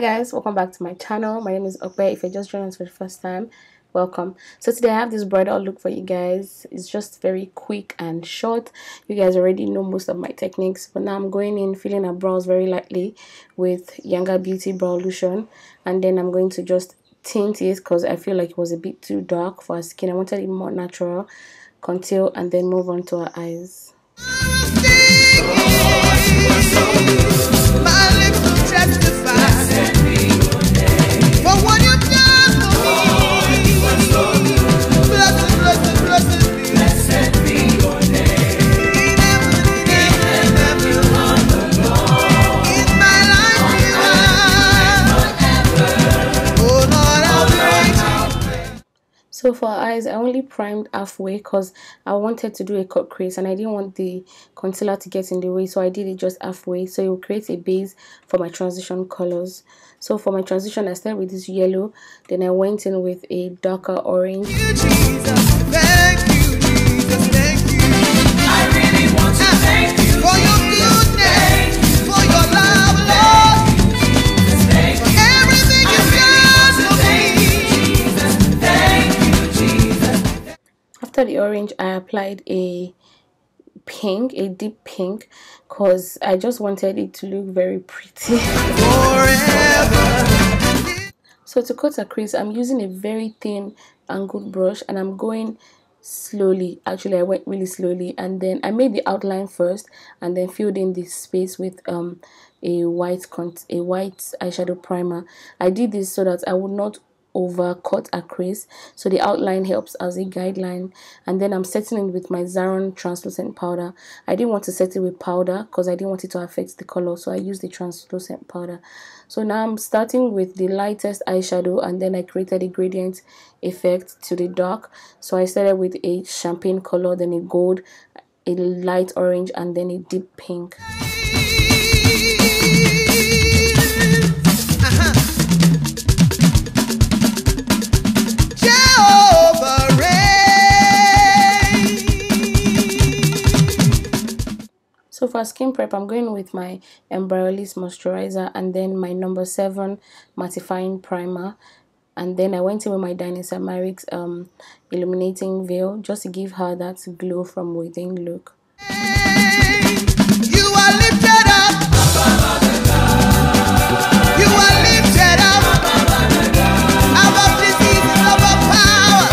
guys, welcome back to my channel. My name is Okpe. If you're just joining us for the first time, welcome. So today I have this bridal look for you guys. It's just very quick and short. You guys already know most of my techniques, but now I'm going in filling her brows very lightly with Younger Beauty brow lotion, and then I'm going to just tint it because I feel like it was a bit too dark for her skin. I wanted it more natural. Conceal and then move on to her eyes. So for her eyes, I only primed halfway because I wanted to do a cut crease and I didn't want the concealer to get in the way, so I did it just halfway, so it will create a base for my transition colors. So for my transition, I started with this yellow, then I went in with a darker orange. Thank you, Jesus, thank you. I really want to thank you for your goodness, for your love, Lord. Everything you've done for me. After the orange, I applied a pink, a deep pink, because I just wanted it to look very pretty. So to cut a crease, I'm using a very thin angled brush and I'm going slowly. Actually, I went really slowly, and then I made the outline first and then filled in the space with a white eyeshadow primer. I did this so that I would not overcut a crease, so the outline helps as a guideline. And then I'm setting it with my Zaron translucent powder. I didn't want to set it with powder because I didn't want it to affect the color, so I used the translucent powder. So now I'm starting with the lightest eyeshadow, and then I created a gradient effect to the dark. So I started with a champagne color, then a gold, a light orange, and then a deep pink. So for skin prep, I'm going with my Embryolisse moisturizer and then my number 7 mattifying primer, and then I went in with my Dynasamarics illuminating veil just to give her that glow from within look. You are lifted up. You are lifted up. Above diseases, above power.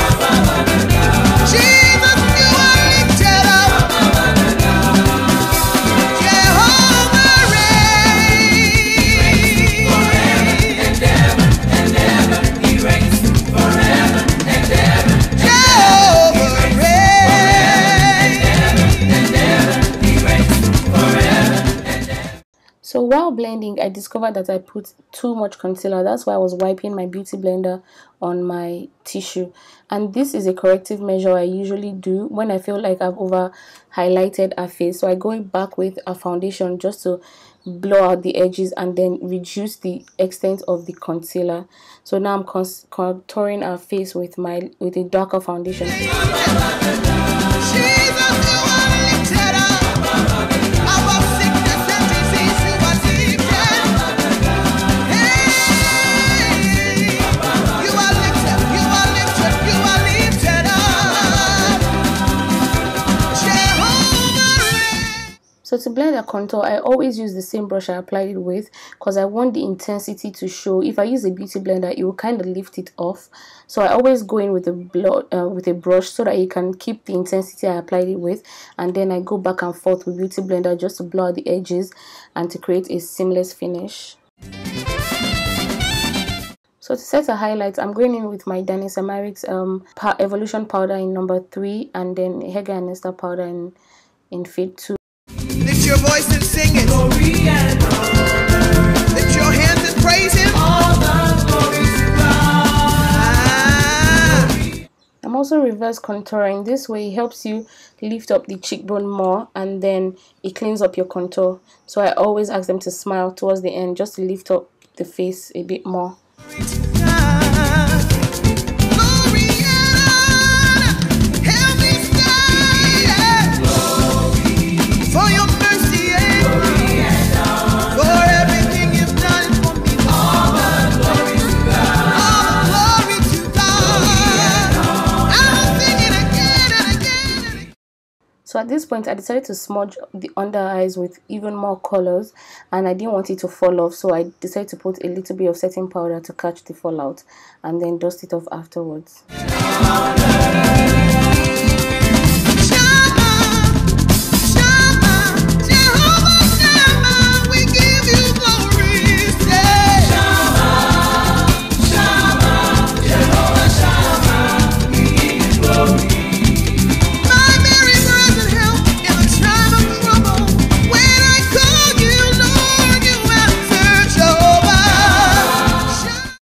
Jesus, you are lifted up. So while blending, I discovered that I put too much concealer. That's why I was wiping my beauty blender on my tissue. And this is a corrective measure I usually do when I feel like I've over highlighted a face. So I go back with a foundation just to blow out the edges and then reduce the extent of the concealer. So now I'm contouring our face with a darker foundation. So to blend a contour, I always use the same brush I applied it with because I want the intensity to show. If I use a beauty blender, it will kind of lift it off. So I always go in with a brush so that you can keep the intensity I applied it with, and then I go back and forth with beauty blender just to blur out the edges and to create a seamless finish. So to set a highlight, I'm going in with my Dynasamarics Evolution powder in number 3 and then Hega and Nesta powder in shade 2. Lift your voice and sing it. Glory and honor. Lift your hands and praise him. All the glory to God. I'm also reverse contouring. This way it helps you lift up the cheekbone more, and then it cleans up your contour. So I always ask them to smile towards the end just to lift up the face a bit more. For your mercy, for everything you've done for me. at this point I decided to smudge the under eyes with even more colors, and I didn't want it to fall off, so I decided to put a little bit of setting powder to catch the fallout and then dust it off afterwards.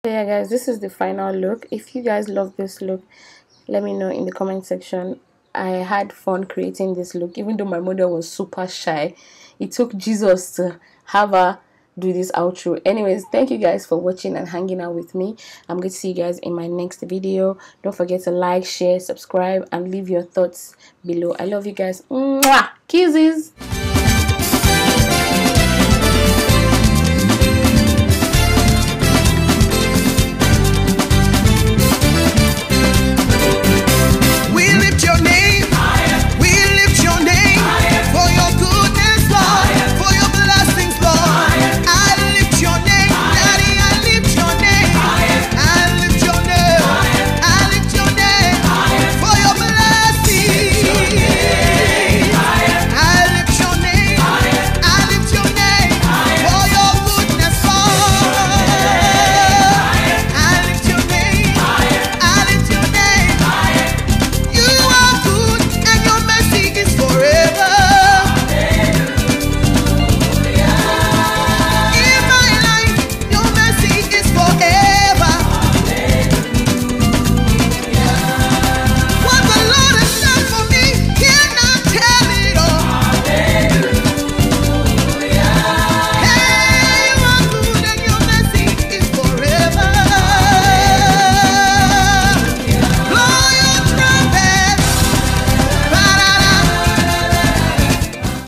Yeah guys, this is the final look. If you guys love this look, let me know in the comment section. I had fun creating this look, even though my model was super shy. It took Jesus to have her do this outro. Anyways, thank you guys for watching and hanging out with me. I'm going to see you guys in my next video. Don't forget to like, share, subscribe, and leave your thoughts below. I love you guys. Mwah! Kisses.